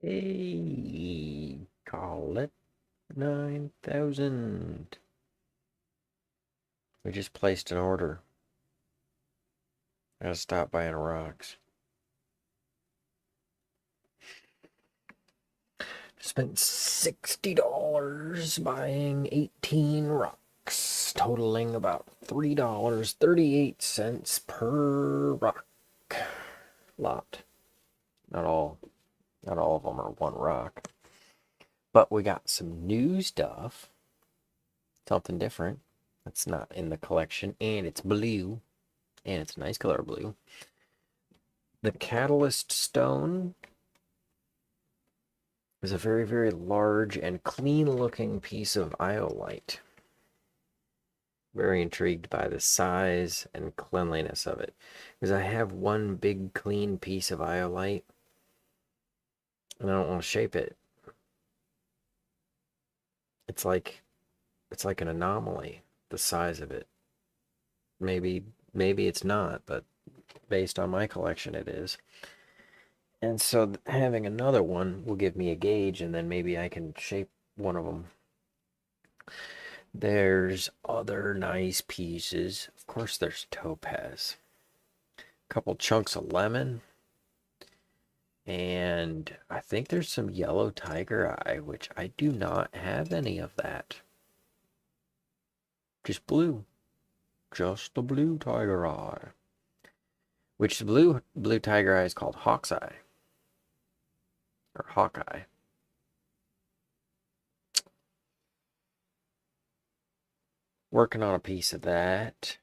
Hey, Colette 9,000. We just placed an order. I gotta stop buying rocks. Spent $60 buying 18 rocks, totaling about $3.38 per rock lot. Not all of them are one rock. But we got some new stuff. Something different. That's not in the collection. And it's blue. And it's a nice color blue. The Catalyst Stone is a very, very large and clean-looking piece of iolite. Very intrigued by the size and cleanliness of it. Because I have one big, clean piece of iolite, and I don't want to shape it. It's like an anomaly, the size of it. Maybe it's not, but based on my collection, it is. And so having another one will give me a gauge, and then maybe I can shape one of them. There's other nice pieces. Of course, there's topaz. A couple chunks of lemon. And I think there's some yellow tiger eye, which I do not have any of that. Just blue. Just the blue tiger eye. Which the blue tiger eye is called hawk's eye. Or hawkeye. Working on a piece of that.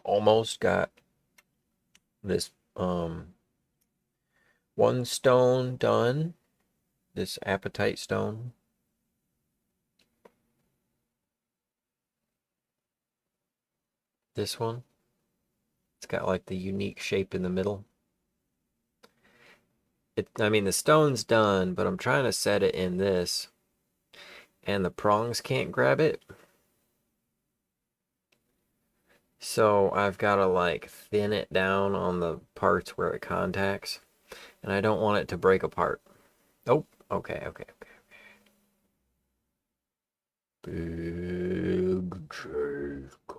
Almost got this one stone done. This apatite stone. This one. It's got like the unique shape in the middle. I mean, the stone's done, but I'm trying to set it in this, and the prongs can't grab it. So I've got to like thin it down on the parts where it contacts, and I don't want it to break apart. Oh, okay. Big Jake.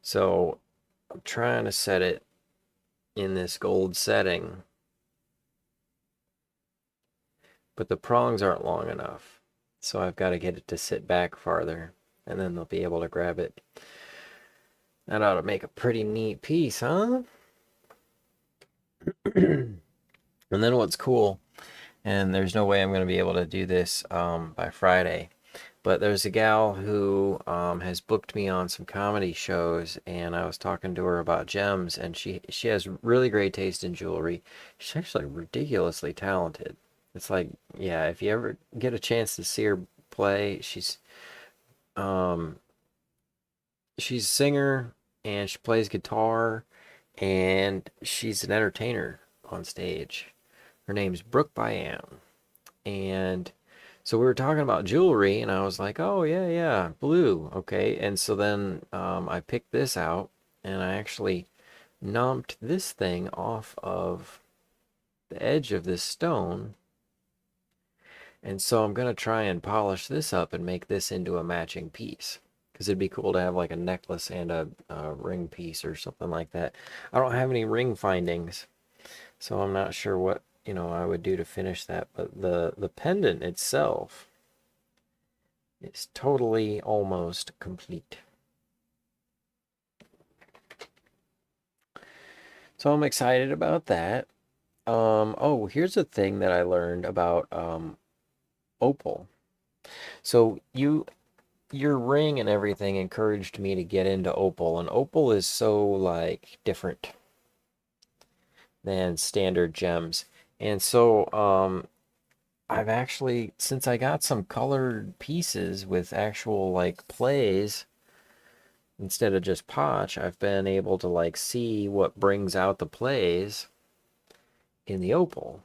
So I'm trying to set it in this gold setting, but the prongs aren't long enough. So I've got to get it to sit back farther, and then they'll be able to grab it. That ought to make a pretty neat piece, huh? And then what's cool, and there's no way I'm going to be able to do this by Friday, but there's a gal who has booked me on some comedy shows, and I was talking to her about gems, and she has really great taste in jewelry. She's actually ridiculously talented. It's like, yeah, if you ever get a chance to see her play, she's a singer, and she plays guitar, and she's an entertainer on stage. Her name's Brooke Byam. And so we were talking about jewelry, and I was like, oh, yeah, blue. Okay. And so then I picked this out, and I actually knomped this thing off of the edge of this stone. And so I'm going to try and polish this up and make this into a matching piece. Because it'd be cool to have like a necklace and a ring piece or something like that. I don't have any ring findings, so I'm not sure what I would do to finish that, but the pendant itself is totally almost complete. So I'm excited about that. Oh, here's a thing that I learned about opal. So your ring and everything encouraged me to get into opal, and opal is so like different than standard gems. And so I've actually, since I got some colored pieces with actual like plays instead of just potch, I've been able to like see what brings out the plays in the opal.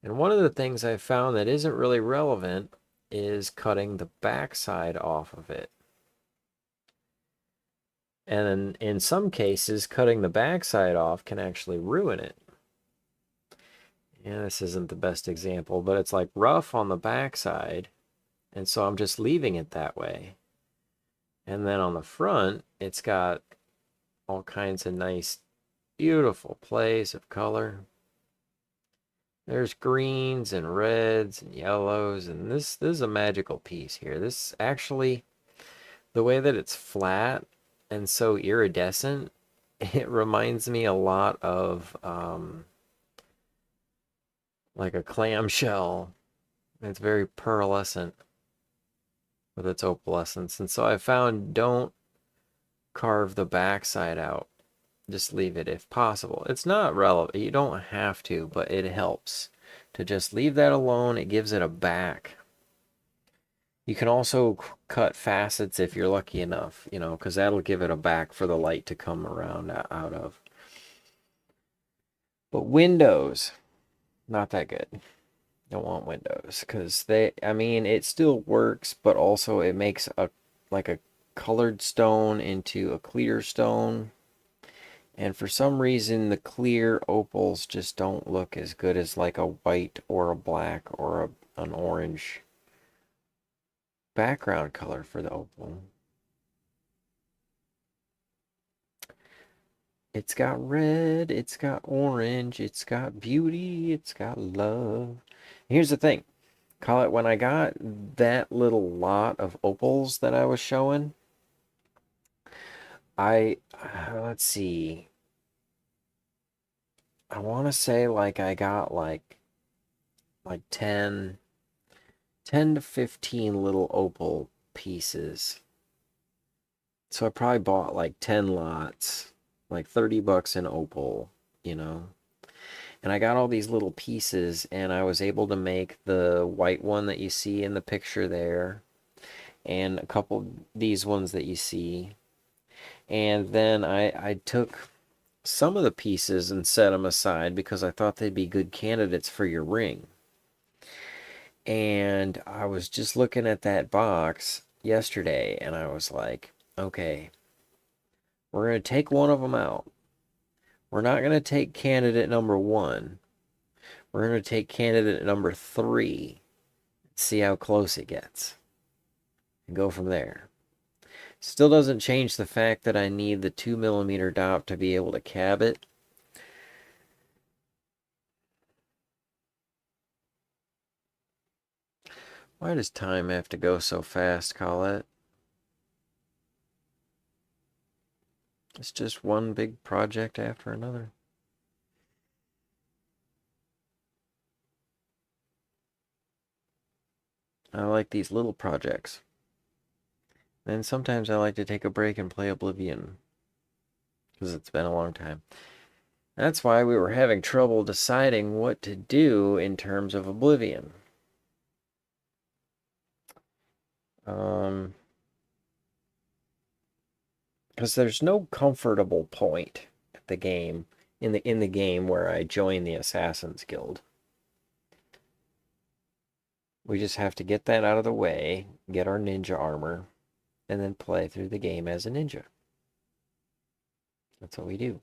And one of the things I've found that isn't really relevant is cutting the backside off of it. And in some cases, cutting the backside off can actually ruin it. Yeah, this isn't the best example, but it's like rough on the backside, and so I'm just leaving it that way. And then on the front, it's got all kinds of nice, beautiful plays of color. There's greens and reds and yellows, and this is a magical piece here. This actually, the way that it's flat and so iridescent, it reminds me a lot of like a clamshell. It's very pearlescent with its opalescence. And so I found, don't carve the backside out. Just leave it if possible. It's not relevant. You don't have to, but it helps to just leave that alone. It gives it a back. You can also cut facets if you're lucky enough, you know, because that'll give it a back for the light to come around out of. But windows, not that good. Don't want windows because I mean, it still works, but also it makes like a colored stone into a clear stone. And for some reason, the clear opals just don't look as good as like a white or a black or an orange background color for the opal. It's got red, it's got orange, it's got beauty, it's got love. Here's the thing, Colette, when I got that little lot of opals that I was showing, let's see, I want to say like I got like 10 to 15 little opal pieces. So I probably bought like 10 lots, like 30 bucks in opal, you know. And I got all these little pieces, and I was able to make the white one that you see in the picture there, and a couple of these ones that you see. And then I took some of the pieces and set them aside because I thought they'd be good candidates for your ring. And I was just looking at that box yesterday, and I was like, okay, we're going to take one of them out. We're not going to take candidate number 1. We're going to take candidate number 3. See how close it gets. And go from there. Still doesn't change the fact that I need the 2mm dop to be able to cab it. Why does time have to go so fast, Colette? It's just one big project after another. I like these little projects. Then sometimes I like to take a break and play Oblivion, because it's been a long time. That's why we were having trouble deciding what to do in terms of Oblivion. Because there's no comfortable point at the game, in the game where I join the Assassin's Guild. We just have to get that out of the way, get our ninja armor, and then play through the game as a ninja. That's what we do.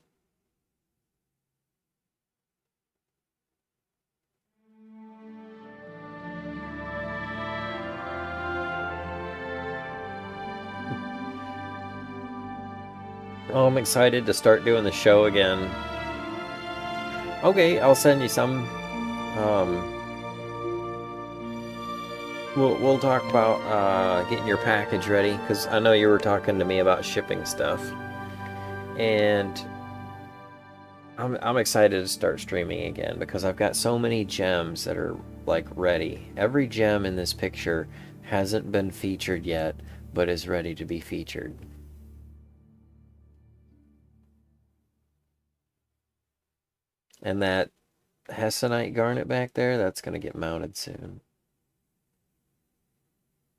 Oh, I'm excited to start doing the show again. Okay, I'll send you some. We'll talk about getting your package ready, because I know you were talking to me about shipping stuff. And I'm excited to start streaming again, because I've got so many gems that are like ready. Every gem in this picture hasn't been featured yet, but is ready to be featured. And that Hessonite garnet back there, that's going to get mounted soon.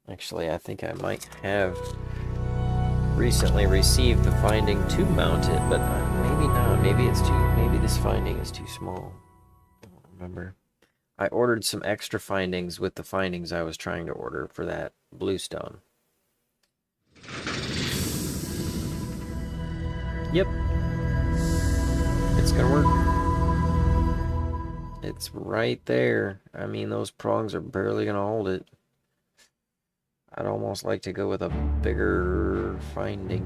Actually, I think I might have recently received the finding to mount it, but maybe not. Maybe it's maybe this finding is too small. I don't remember. I ordered some extra findings with the findings I was trying to order for that bluestone. Yep. It's gonna work. It's right there. I mean, those prongs are barely gonna hold it. I'd almost like to go with a bigger finding.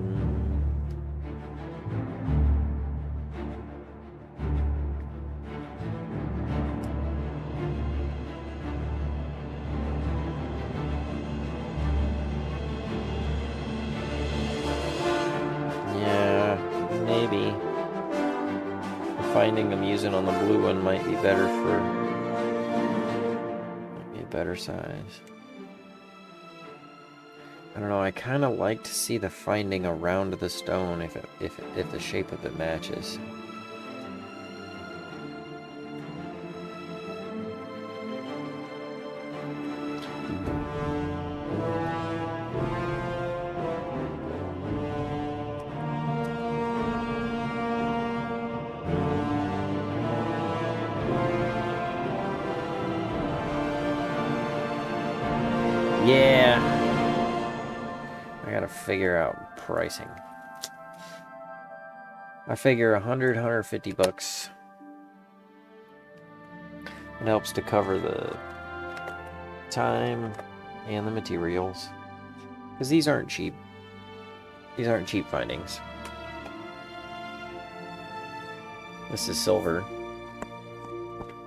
Yeah, maybe. The finding I'm using on the blue one might be better for... might be a better size. I don't know, I kind of like to see the finding around the stone if the shape of it matches. Yeah. I gotta figure out pricing. I figure 100, 150 bucks. It helps to cover the time and the materials. Because these aren't cheap. These aren't cheap findings. This is silver.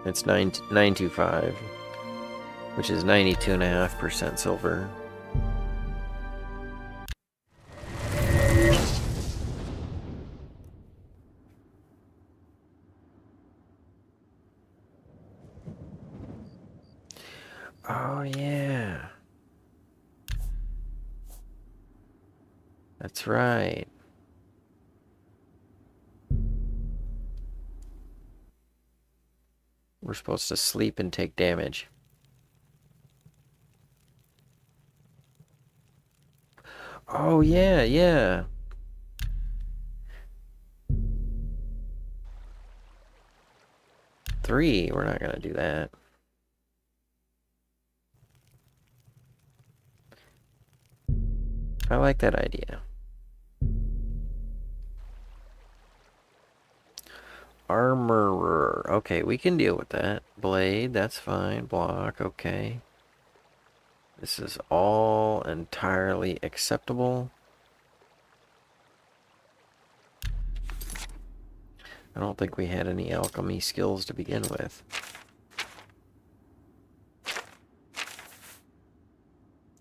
It's 925, which is 92.5% silver. Oh, yeah. That's right. We're supposed to sleep and take damage. Oh, yeah, yeah. Three, we're not gonna do that. I like that idea. Armorer. Okay, we can deal with that. Blade, that's fine. Block, okay. This is all entirely acceptable. I don't think we had any alchemy skills to begin with.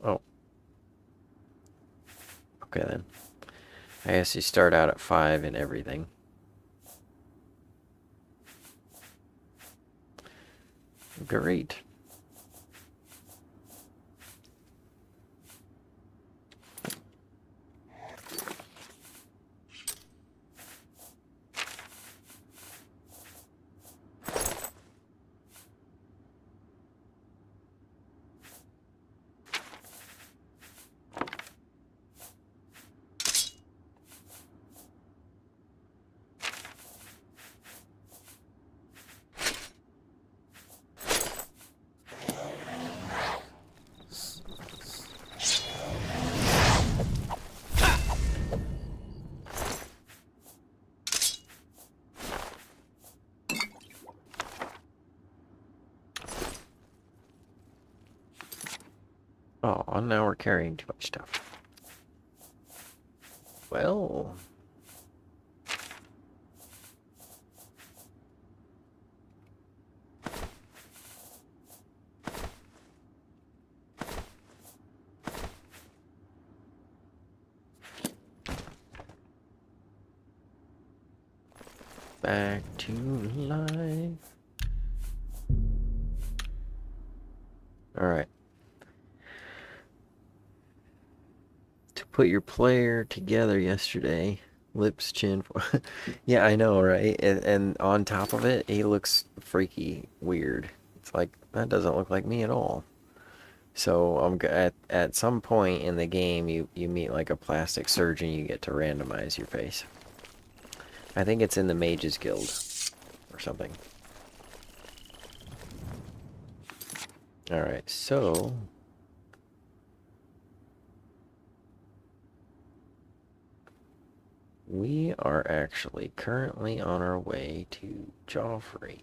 Oh. Okay then. I guess you start out at 5 and everything. Great. Oh, now we're carrying too much stuff. Well... back to life. Alright. To put your player together yesterday. Lips, chin. Yeah, I know, right? And on top of it, he looks freaky weird. It's like, that doesn't look like me at all. So at some point in the game, you meet like a plastic surgeon, you get to randomize your face. I think it's in the Mages Guild or something. Alright, so we are actually currently on our way to Joffrey.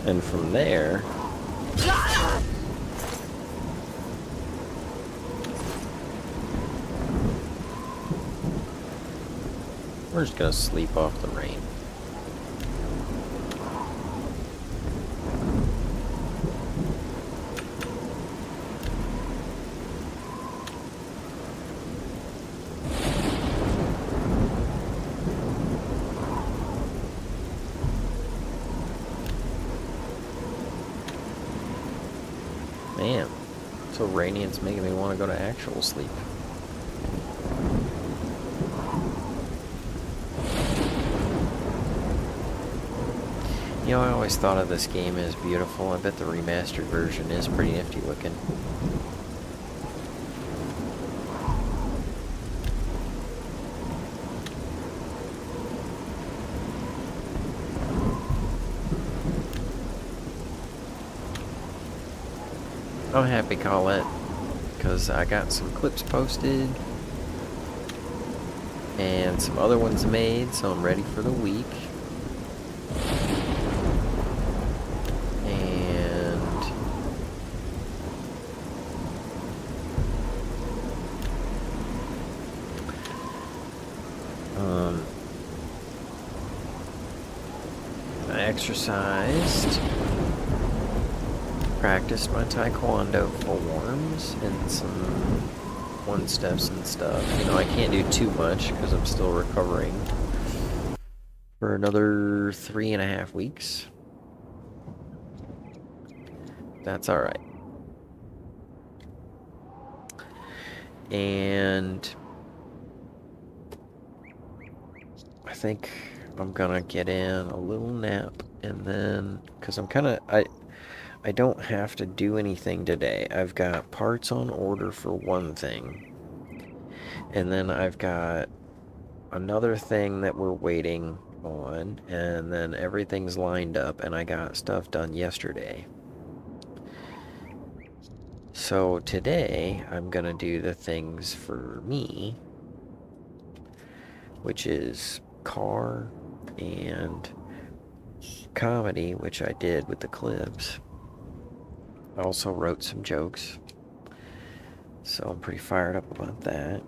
And from there, we're just gonna sleep off the rain. Man, so rainy it's making me want to go to actual sleep. You know, I always thought of this game as beautiful. I bet the remastered version is pretty nifty looking. I'm happy, Colette, because I got some clips posted and some other ones made, so I'm ready for the week. And I exercised, practiced my taekwondo forms and some one steps and stuff. You know, I can't do too much because I'm still recovering for another 3.5 weeks. That's all right. And I think I'm gonna get in a little nap, and then, because I don't have to do anything today. I've got parts on order for one thing, and then I've got another thing that we're waiting on, and then everything's lined up, and I got stuff done yesterday. So today I'm gonna do the things for me, which is car and comedy, which I did with the clips. I also wrote some jokes, so I'm pretty fired up about that.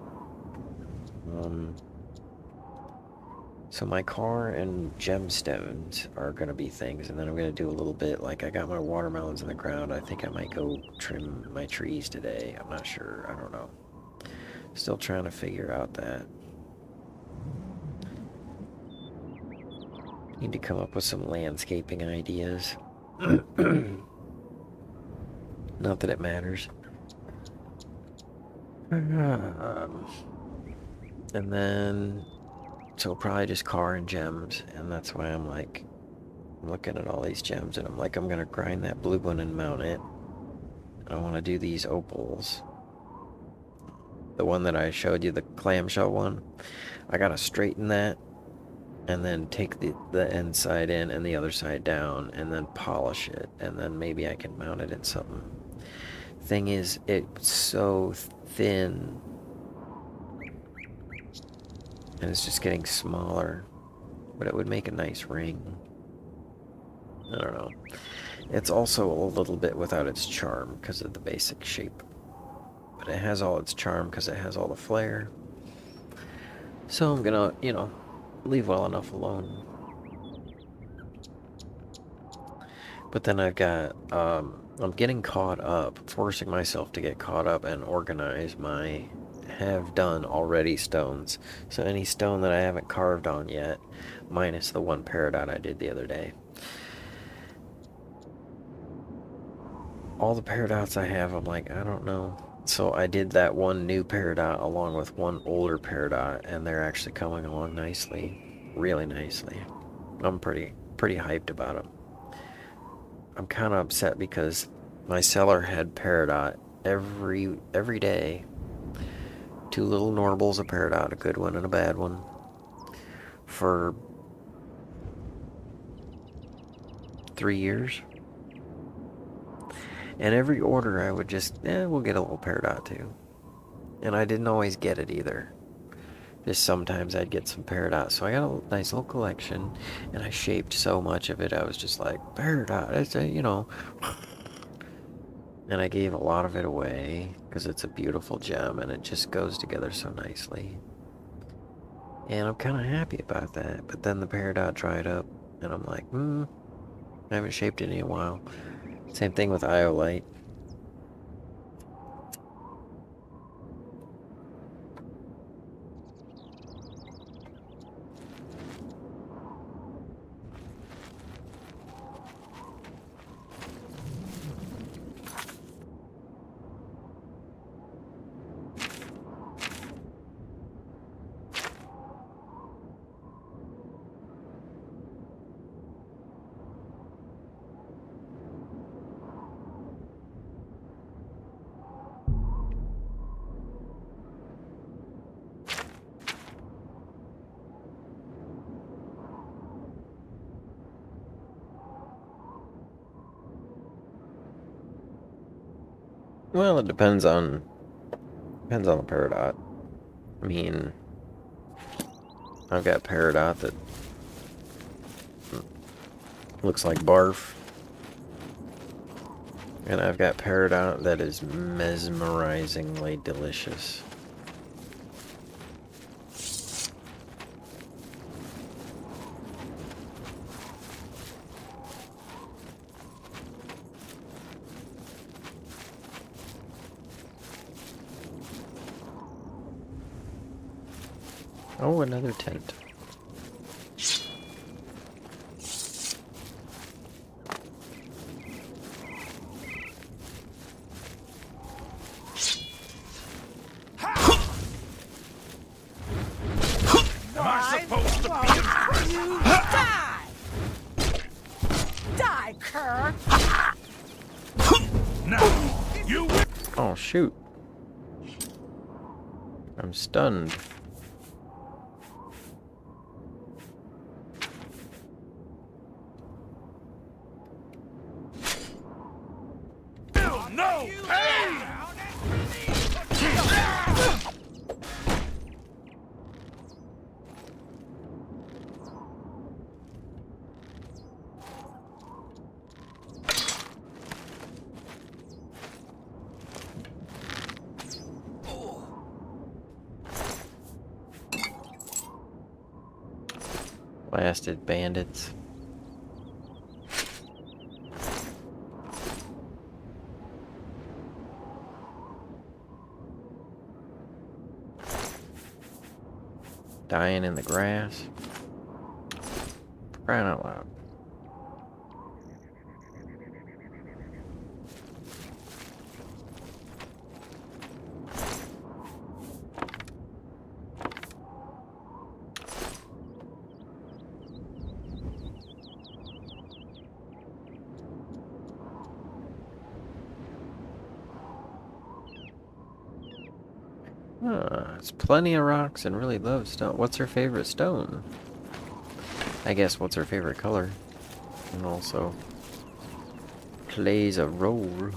So my car and gemstones are going to be things, and then I'm going to do a little bit, like I got my watermelons in the ground. I think I might go trim my trees today. I'm not sure. I don't know. Still trying to figure out that. Need to come up with some landscaping ideas. Not that it matters. And then, so probably just car and gems, and that's why I'm like, I'm looking at all these gems, and I'm like, I'm gonna grind that blue one and mount it. I want to do these opals. The one that I showed you, the clamshell one, I gotta straighten that, and then take the inside in and the other side down, and then polish it, and then maybe I can mount it in something. Thing is, it's so thin, and it's just getting smaller, but it would make a nice ring. I don't know. It's also a little bit without its charm because of the basic shape, but it has all its charm because it has all the flair. So I'm gonna, you know, leave well enough alone. But then I've got, I'm getting caught up, forcing myself to get caught up and organize my have done already stones. So any stone that I haven't carved on yet, minus the one peridot I did the other day. All the peridots I have, I'm like, I don't know. So I did that one new peridot along with one older peridot, and they're actually coming along nicely. Really nicely. I'm pretty pretty hyped about them. I'm kind of upset because my cellar had peridot every day. 2 little norbles of peridot, a good one and a bad one, for 3 years. And every order I would just, we'll get a little peridot too. And I didn't always get it either. Just sometimes I'd get some peridot. So I got a nice little collection, and I shaped so much of it, I was just like, peridot, it's a, you know. And I gave a lot of it away, because it's a beautiful gem, and it just goes together so nicely. And I'm kind of happy about that. But then the peridot dried up, and I'm like, I haven't shaped it in a while. Same thing with iolite. Well, it depends on the peridot. I mean, I've got peridot that looks like barf, and I've got peridot that is mesmerizingly delicious. Oh, another tent. Am I supposed to be you die? Die, cur! Now, you will. Oh, shoot. I'm stunned. No pain! Blasted bandits. Dying in the grass. Crying out loud. It's plenty of rocks and really love stone. What's her favorite stone? I guess what's her favorite color? And also plays a role.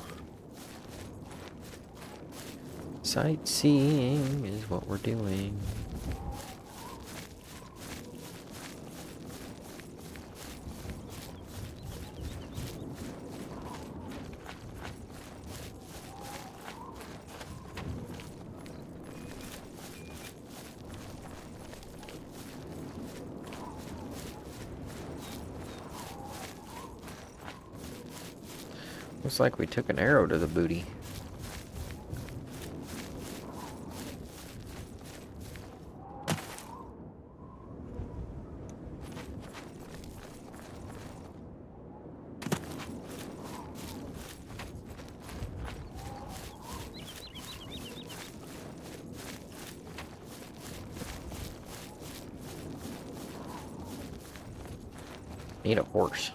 Sightseeing is what we're doing. Looks like we took an arrow to the booty. Need a horse.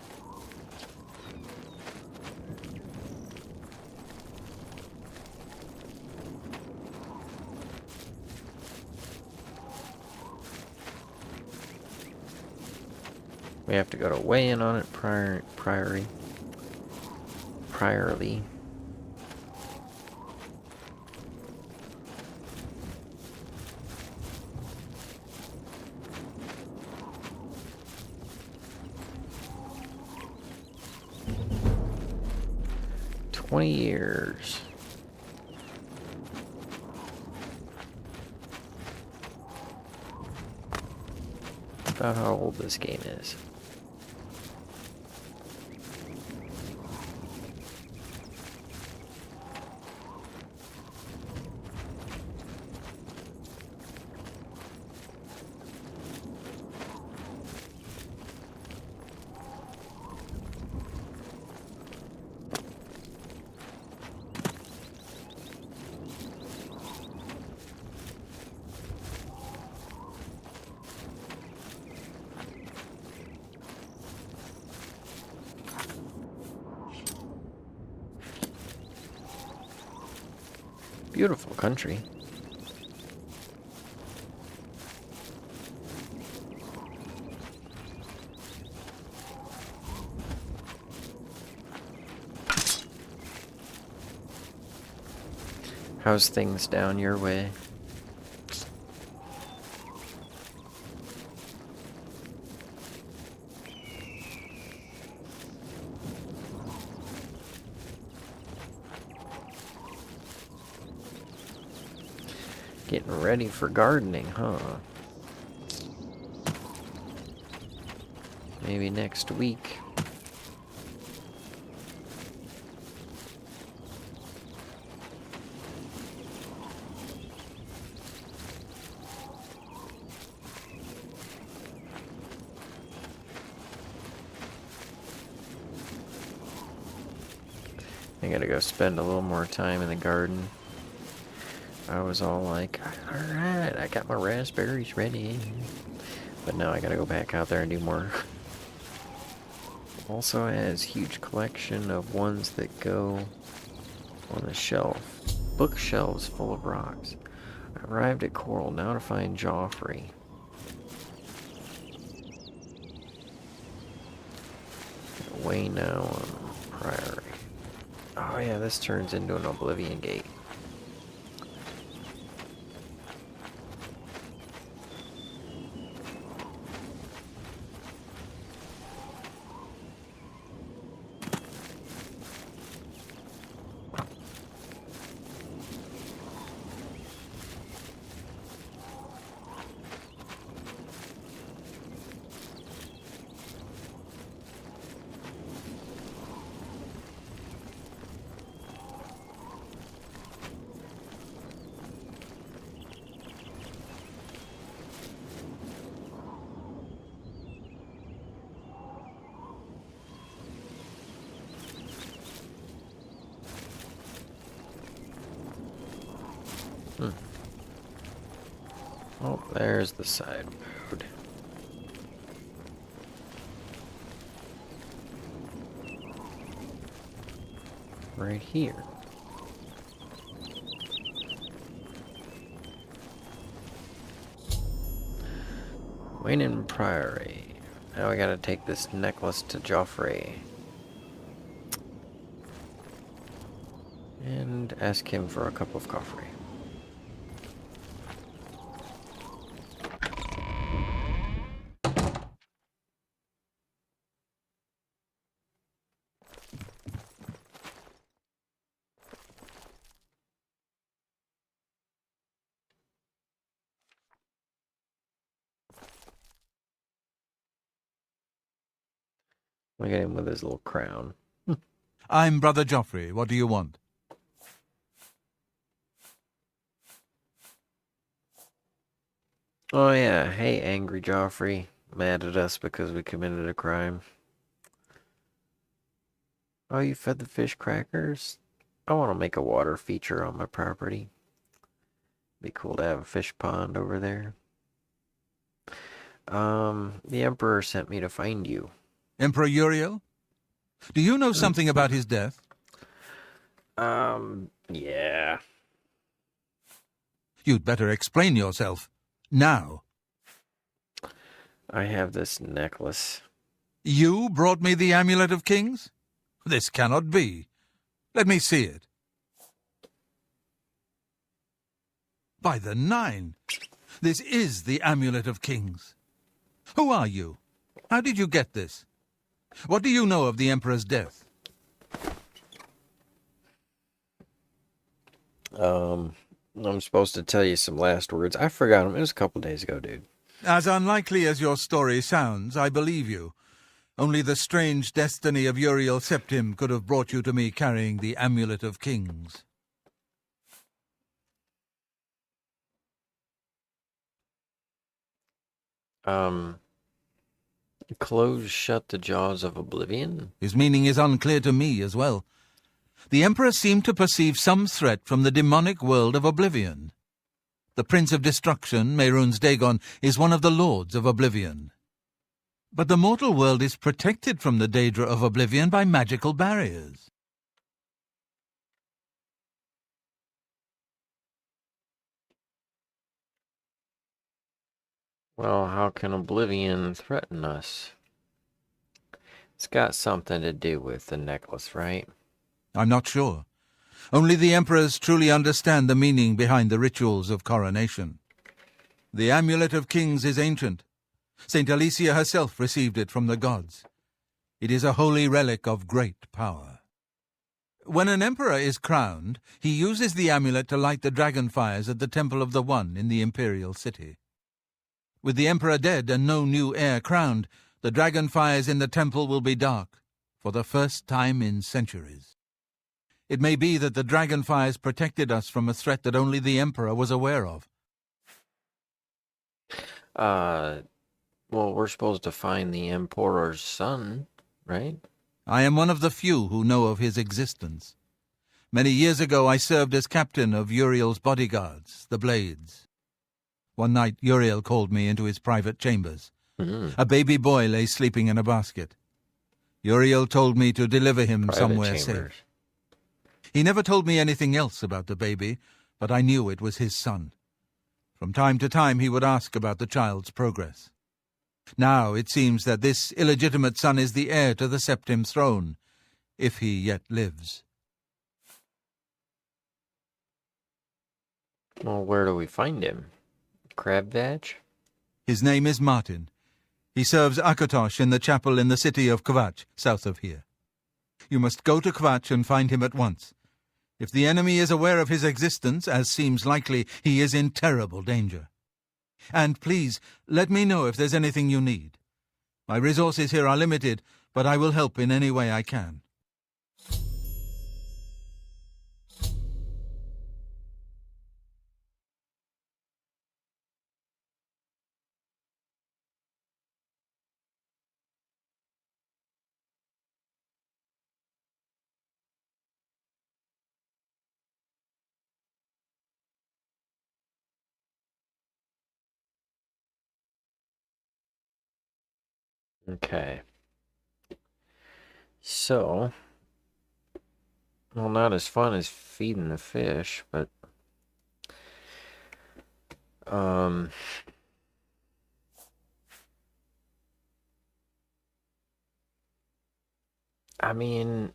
We have to go to weigh in on it priorly. 20 years. About how old this game is. Beautiful country. How's things down your way? Getting ready for gardening, huh? Maybe next week. I gotta go spend a little more time in the garden. I was all like, alright, I got my raspberries ready. But now I gotta go back out there and do more. Also has huge collection of ones that go on the shelf. Bookshelves full of rocks. I arrived at Coral, now to find Joffrey. Way now on Priory. Oh yeah, this turns into an Oblivion Gate. Oh, there's the side road. Right here. Wayne Priory. Now we gotta take this necklace to Joffrey. And ask him for a cup of coffee. Look at him with his little crown. I'm Brother Joffrey. What do you want? Oh yeah, hey angry Joffrey. Mad at us because we committed a crime. Oh, you fed the fish crackers? I want to make a water feature on my property. Be cool to have a fish pond over there. The Emperor sent me to find you. Emperor Uriel? Do you know something about his death? Yeah. You'd better explain yourself. Now. I have this necklace. You brought me the Amulet of Kings? This cannot be. Let me see it. By the Nine! This is the Amulet of Kings. Who are you? How did you get this? What do you know of the Emperor's death? I'm supposed to tell you some last words. I forgot them. It was a couple days ago, dude. As unlikely as your story sounds, I believe you. Only the strange destiny of Uriel Septim could have brought you to me carrying the Amulet of Kings. Close shut the jaws of oblivion? His meaning is unclear to me as well. The Emperor seemed to perceive some threat from the demonic world of oblivion. The Prince of Destruction, Mehrunes Dagon, is one of the Lords of Oblivion. But the mortal world is protected from the Daedra of Oblivion by magical barriers. Well, how can oblivion threaten us? It's got something to do with the necklace, right? I'm not sure. Only the Emperors truly understand the meaning behind the rituals of coronation. The Amulet of Kings is ancient. Saint Alicia herself received it from the gods. It is a holy relic of great power. When an emperor is crowned, he uses the amulet to light the dragon fires at the Temple of the One in the imperial city. With the emperor dead and no new heir crowned, the dragon fires in the temple will be dark, for the first time in centuries. It may be that the dragon fires protected us from a threat that only the emperor was aware of. Well, we're supposed to find the Emperor's son, right? I am one of the few who know of his existence. Many years ago I served as captain of Uriel's bodyguards, the Blades. One night Uriel called me into his private chambers. A baby boy lay sleeping in a basket. Uriel told me to deliver him Private somewhere chambers. safe. He never told me anything else about the baby, but I knew it was his son. From time to time he would ask about the child's progress. Now it seems that this illegitimate son is the heir to the Septim throne, if he yet lives. Well, where do we find him? Crabvatch? His name is Martin. He serves Akatosh in the chapel in the city of Kvatch, south of here. You must go to Kvatch and find him at once. If the enemy is aware of his existence, as seems likely, he is in terrible danger. And please, let me know if there's anything you need. My resources here are limited, but I will help in any way I can. Okay. So, well, not as fun as feeding the fish, but I mean,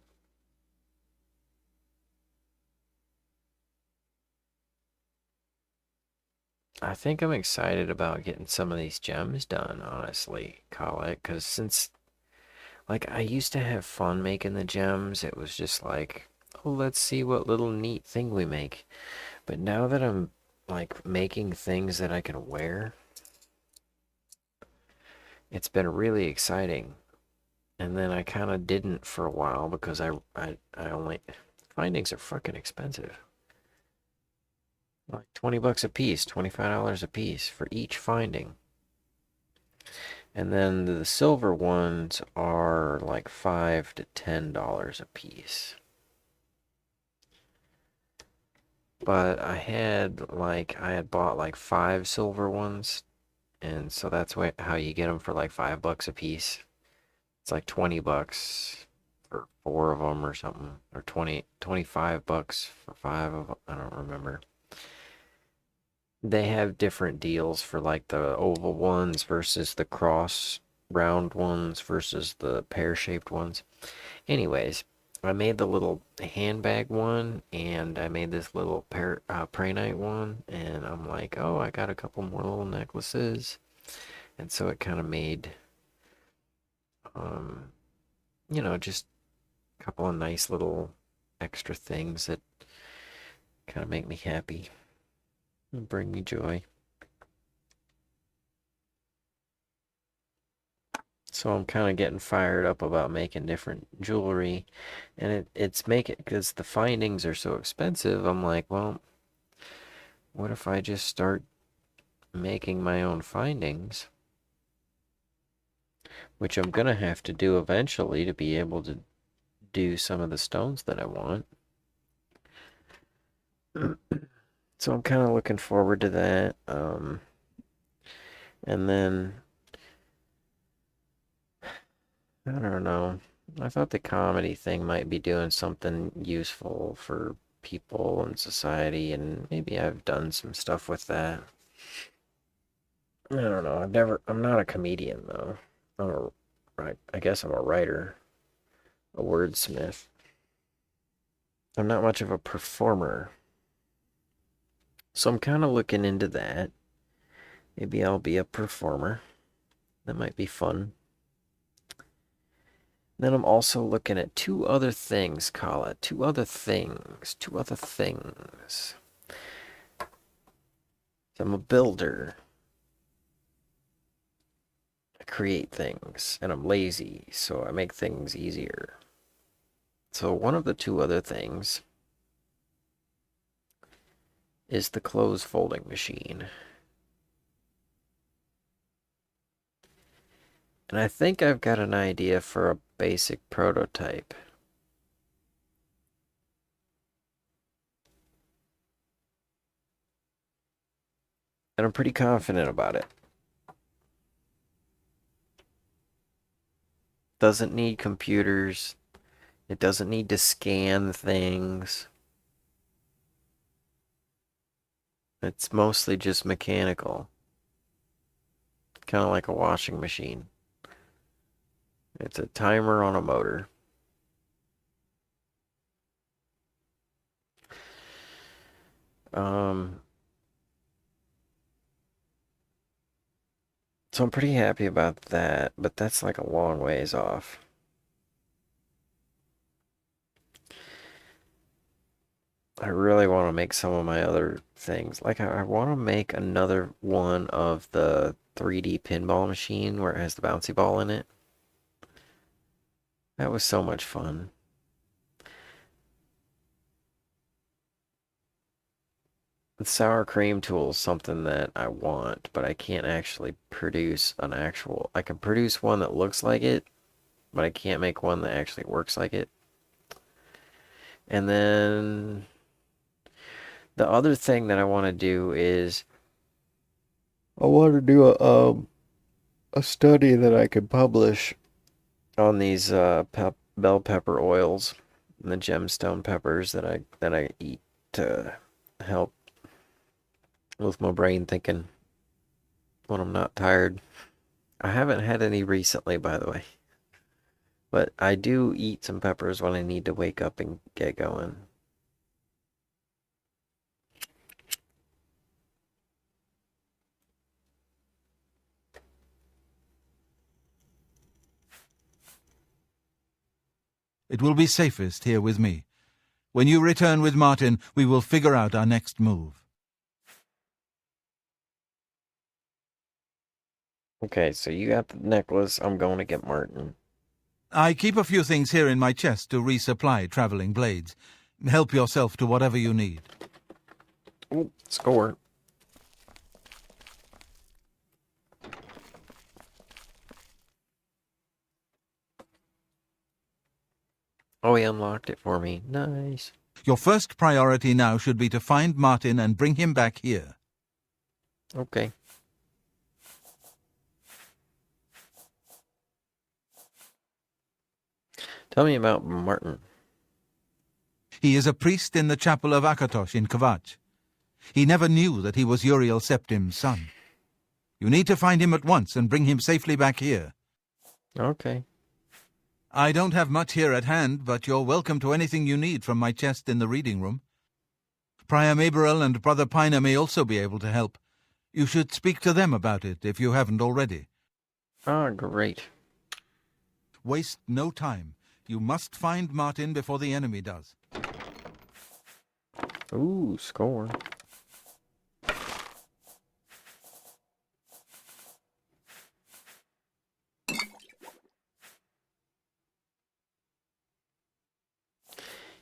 I think I'm excited about getting some of these gems done, honestly, Colette, because since, like, I used to have fun making the gems, it was just like, oh, let's see what little neat thing we make. But now that I'm, like, making things that I can wear, it's been really exciting. And then I kind of didn't for a while because I only, findings are fucking expensive. Like 20 bucks a piece, $25 a piece for each finding. And then the silver ones are like $5 to $10 a piece. But I had bought like 5 silver ones, and so that's how you get them for like $5 a piece. It's like $20 for 4 of them or something, or 25 bucks for 5 of them. I don't remember. They have different deals for like the oval ones versus the cross round ones versus the pear-shaped ones. Anyways, I made the little handbag one, and I made this little prey night one, and I'm like, oh, I got a couple more little necklaces, and so it kind of made, um, just a couple of nice little extra things that kind of make me happy and bring me joy. So I'm kind of getting fired up about making different jewelry, and it's making, because the findings are so expensive. I'm like, well, what if I just start making my own findings, which I'm gonna have to do eventually to be able to do some of the stones that I want. So I'm kind of looking forward to that. And then I don't know. I thought the comedy thing might be doing something useful for people and society, and maybe I've done some stuff with that. I don't know. I'm not a comedian though. I guess I'm a writer, a wordsmith. I'm not much of a performer. So I'm kind of looking into that. Maybe I'll be a performer. That might be fun. Then I'm also looking at 2 other things, Colette. 2 other things. 2 other things. So I'm a builder. I create things, and I'm lazy, so I make things easier. So one of the 2 other things is the clothes folding machine. And I think I've got an idea for a basic prototype. And I'm pretty confident about it. Doesn't need computers. It doesn't need to scan things. It's mostly just mechanical. Kind of like a washing machine. It's a timer on a motor. So I'm pretty happy about that, but that's like a long ways off. I really want to make some of my other things. Like I want to make another one of the 3D pinball machine where it has the bouncy ball in it. That was so much fun. The sour cream tool is something that I want, but I can't actually produce an actual... I can produce one that looks like it, but I can't make one that actually works like it. And then the other thing that I want to do is I want to do a study that I could publish on these bell pepper oils and the gemstone peppers that I eat to help with my brain thinking when I'm not tired. I haven't had any recently, by the way. But I do eat some peppers when I need to wake up and get going. It will be safest here with me. When you return with Martin, we will figure out our next move. Okay, so you got the necklace. I'm going to get Martin. I keep a few things here in my chest to resupply traveling blades. Help yourself to whatever you need. Ooh, score. Oh, he unlocked it for me. Nice. Your first priority now should be to find Martin and bring him back here. Tell me about Martin. He is a priest in the chapel of Akatosh in Kvatch. He never knew that he was Uriel Septim's son. You need to find him at once and bring him safely back here. Okay. I don't have much here at hand, but you're welcome to anything you need from my chest in the reading room. Prior Maberel and Brother Piner may also be able to help. You should speak to them about it if you haven't already. Ah, great. Waste no time. You must find Martin before the enemy does. Ooh, score.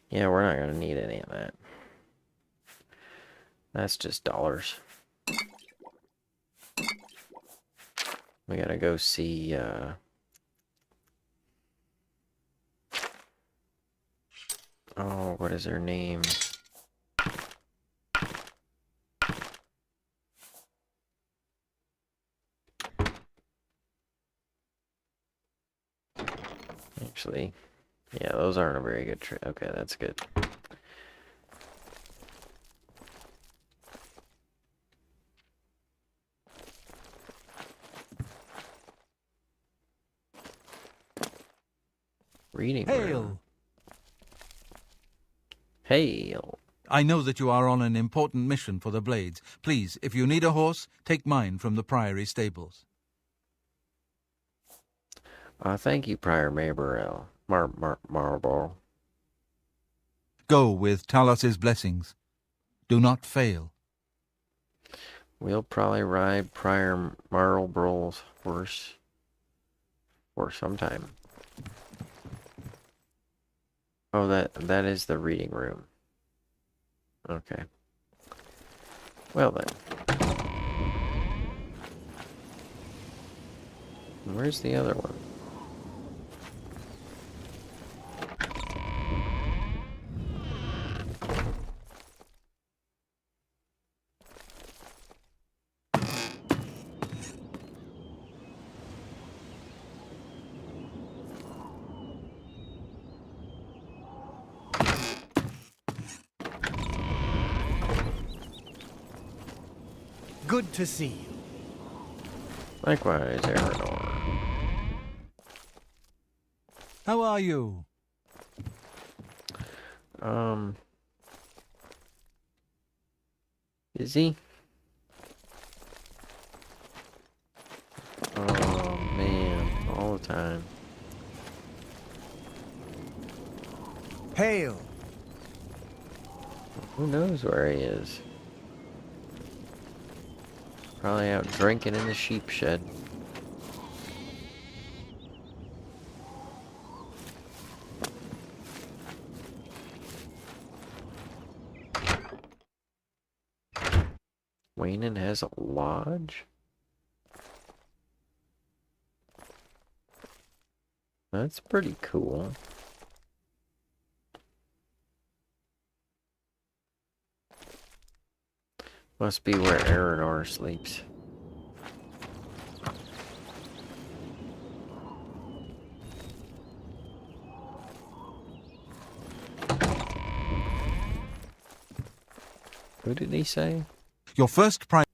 Yeah, we're not going to need any of that. That's just dollars. We got to go see, oh, what is her name? Actually, yeah, those aren't a very good trip. Okay, that's good. Reading room. Hail! Hail. I know that you are on an important mission for the Blades. Please, if you need a horse, take mine from the Priory stables. Thank you, Prior Maberel. Marble. Go with Talos's blessings. Do not fail. We'll probably ride Prior Marlborough's horse for some time. Oh, that is the reading room. Okay. Well then. Where's the other one? Good to see you. Likewise, Aranor. How are you? Busy? Oh man, all the time. Hail. Who knows where he is? Probably out drinking in the sheep shed. Waynon has a lodge? That's pretty cool. Must be where Aranor sleeps. Who did he say? Your first prior...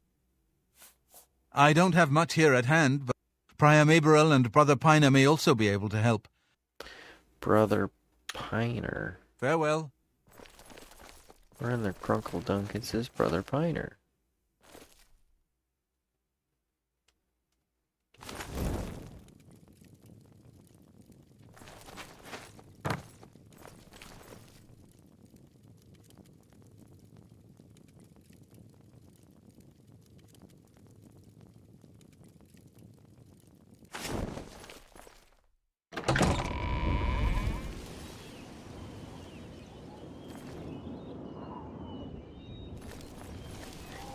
I don't have much here at hand, but Prior Maberel and Brother Piner may also be able to help. Brother Piner. Farewell. Where in the Crunkle Dunk it says Brother Piner?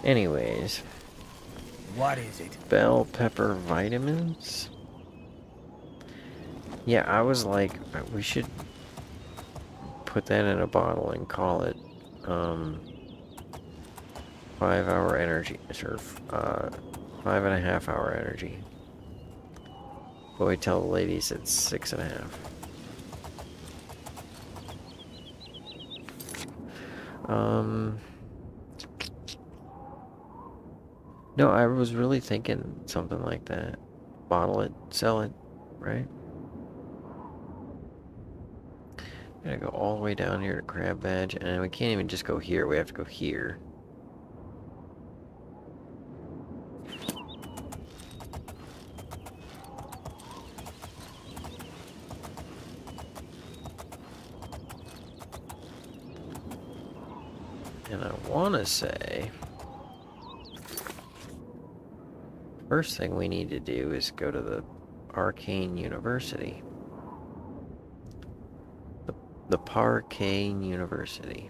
Anyways. What is it? Bell pepper vitamins? Yeah, I was like, we should put that in a bottle and call it 5-hour energy, or 5.5-hour energy. But we tell the ladies it's 6.5. Um, no, I was really thinking something like that. Bottle it, sell it, right? Gotta go all the way down here to Crab Badge, and we can't even just go here. We have to go here. And I want to say, first thing we need to do is go to the Arcane University. The Parcane University.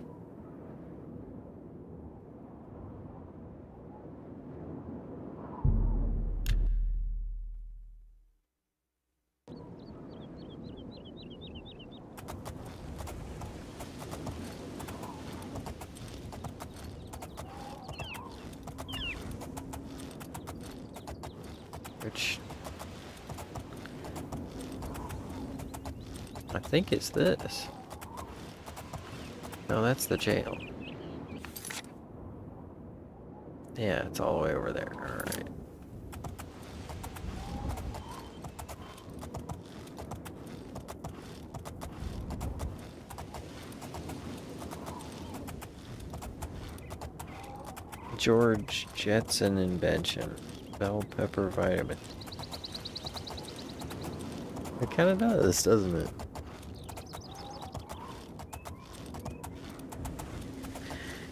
Which I think is this. No, that's the jail. Yeah, it's all the way over there. Alright. George Jetson invention. Bell pepper vitamin. It kind of does, doesn't it?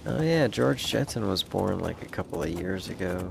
Oh yeah, George Jetson was born like a couple of years ago.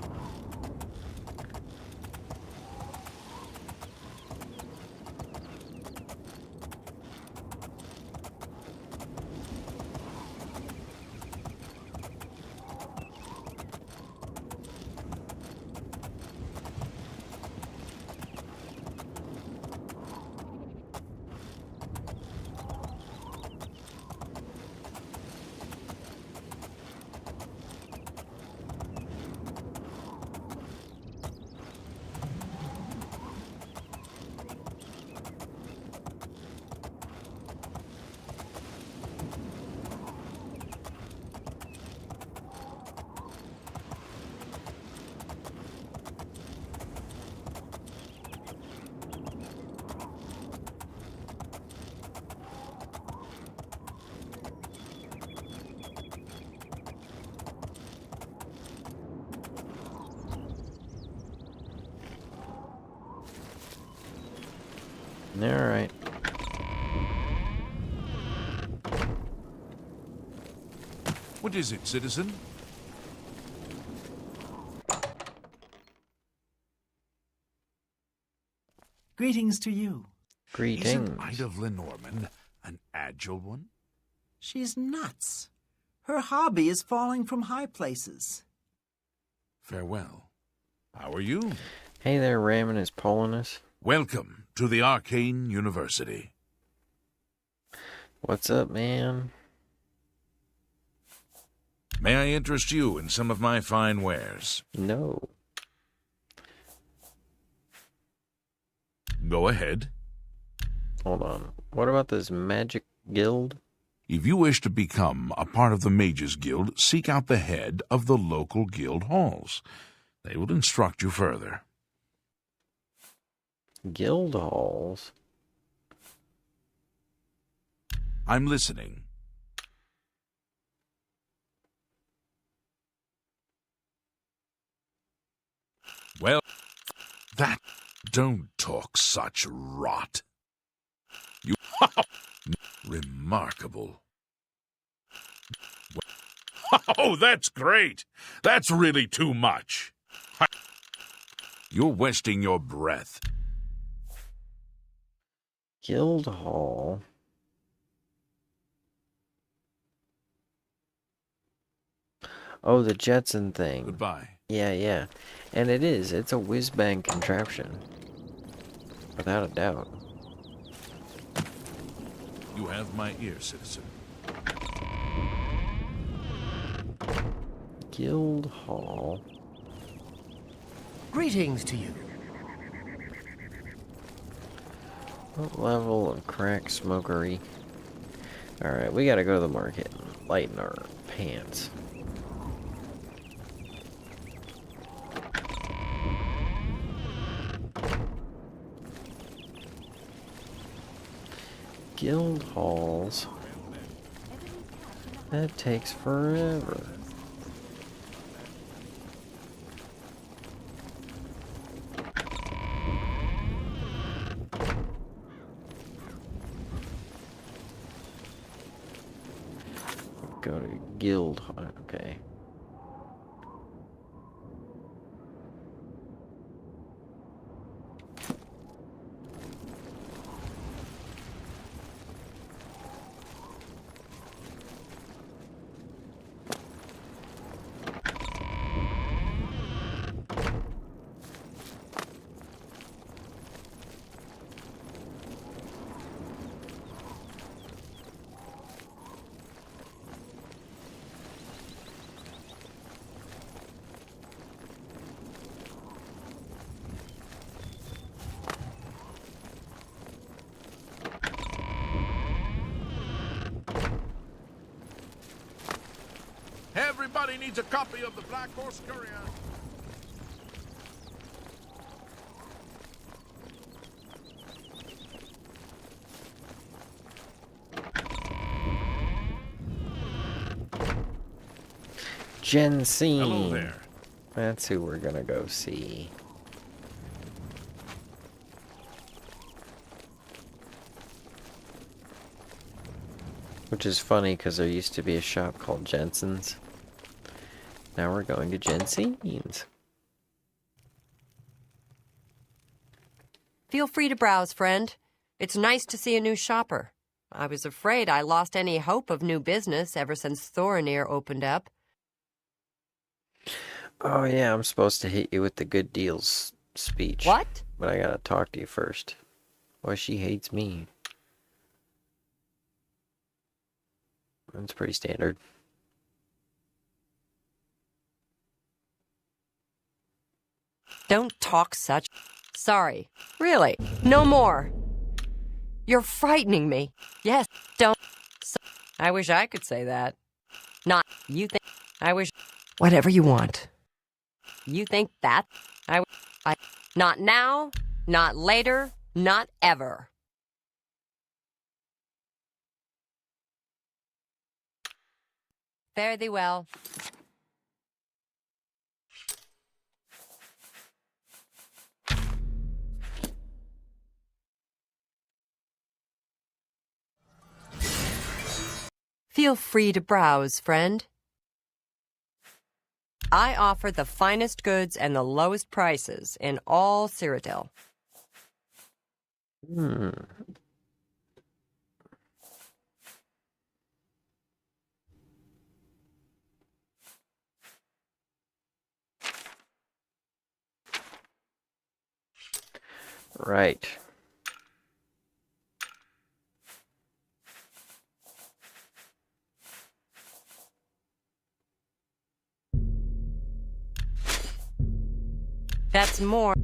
Alright. What is it, citizen? Greetings to you. Greetings. Isn't Ida Lenormand an agile one? She's nuts. Her hobby is falling from high places. Farewell. How are you? Hey there, Rammon is Polinus. Welcome to the Arcane University. What's up, man? May I interest you in some of my fine wares? No. Go ahead. Hold on. What about this magic guild? If you wish to become a part of the Mages Guild, seek out the head of the local guild halls. They will instruct you further. Guild halls? I'm listening. Well, that... Don't talk such rot. You... Remarkable. Oh, that's great. That's really too much. You're wasting your breath. Guild hall? Oh, the Jetson thing. Goodbye. Yeah. And it is. It's a whiz-bang contraption. Without a doubt. You have my ear, citizen. Guild hall. Greetings to you. What level of crack smokery? Alright, we gotta go to the market and lighten our hands. Guild halls. That takes forever. Go to guild. Okay. Everybody needs a copy of the Black Horse Courier. Jensine. Hello there. That's who we're gonna go see. Which is funny because there used to be a shop called Jensen's. Now we're going to Jensine's. Feel free to browse, friend. It's nice to see a new shopper. I was afraid I lost any hope of new business ever since Thorinir opened up. Oh yeah, I'm supposed to hit you with the good deals speech. What? But I gotta talk to you first. Why she hates me. That's pretty standard. Don't talk such... Sorry. Really. No more. You're frightening me. Yes, don't... I wish I could say that. Not... You think... I wish... Whatever you want. You think that... I... Not now, not later, not ever. Fare thee well. Feel free to browse, friend. I offer the finest goods and the lowest prices in all Cyrodiil. Right. That's more.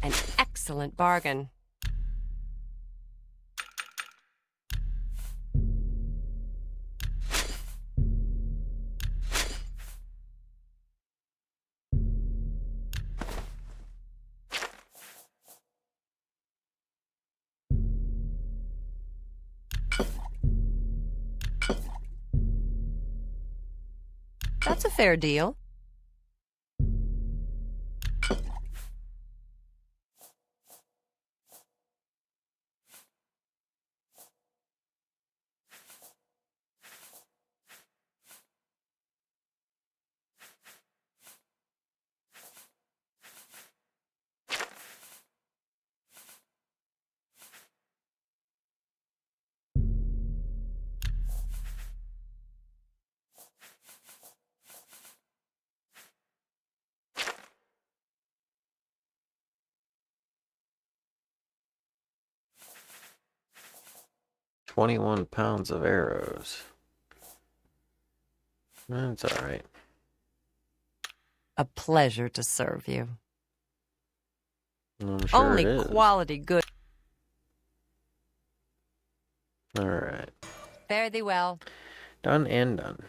An excellent bargain. That's a fair deal. £21 of arrows. That's alright. A pleasure to serve you. I'm sure Only it is. quality good. Fare thee well. Done and done.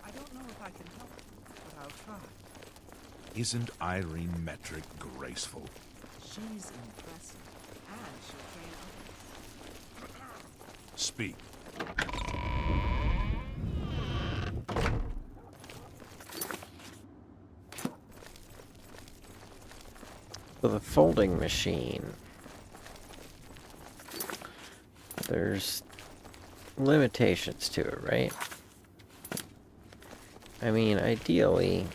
I don't know if I can help, but I'll try. Isn't Irene Metric graceful? She's impressive, and she'll train others. Speak. So the folding machine. There's limitations to it, right? I mean, ideally,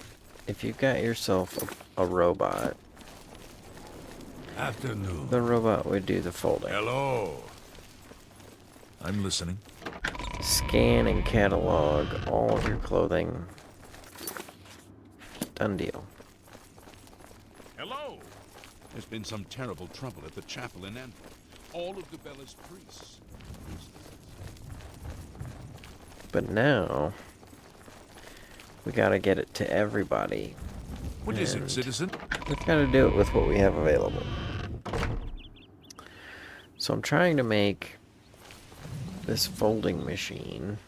if you've got yourself a robot, Afternoon. the robot would do the folding. Hello. I'm listening. Scan and catalog all of your clothing. Done deal. Hello. There's been some terrible trouble at the chapel in Anile. All of the Bella's priests. But now, we gotta get it to everybody. What is it, And citizen? we've gotta do it with what we have available. So I'm trying to make this folding machine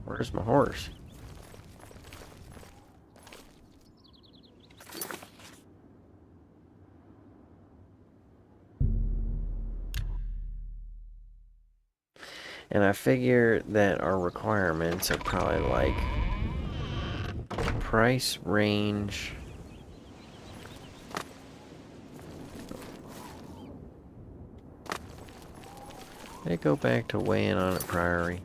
Where's my horse? And I figure that our requirements are probably like price range. They go back to weighing on it priory.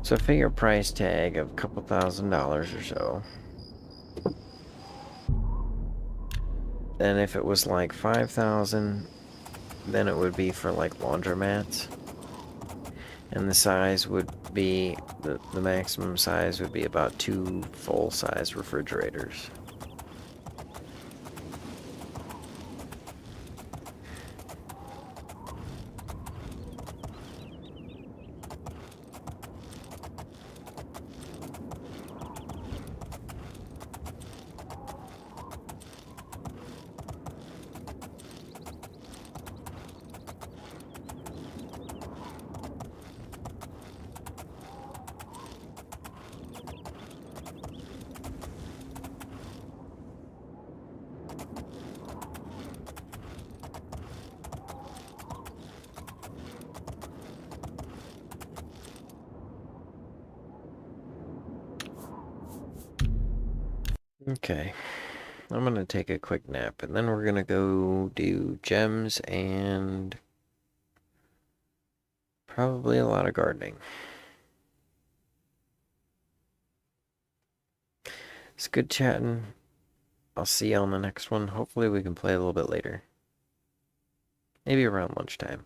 So figure price tag of a couple $1,000s or so. Then if it was like 5,000, then it would be for like laundromats. And the size would be, the maximum size would be about 2 full-size refrigerators. Okay, I'm gonna take a quick nap and then we're gonna go do gems and probably a lot of gardening. It's good chatting. I'll see you on the next one. Hopefully we can play a little bit later. Maybe around lunchtime.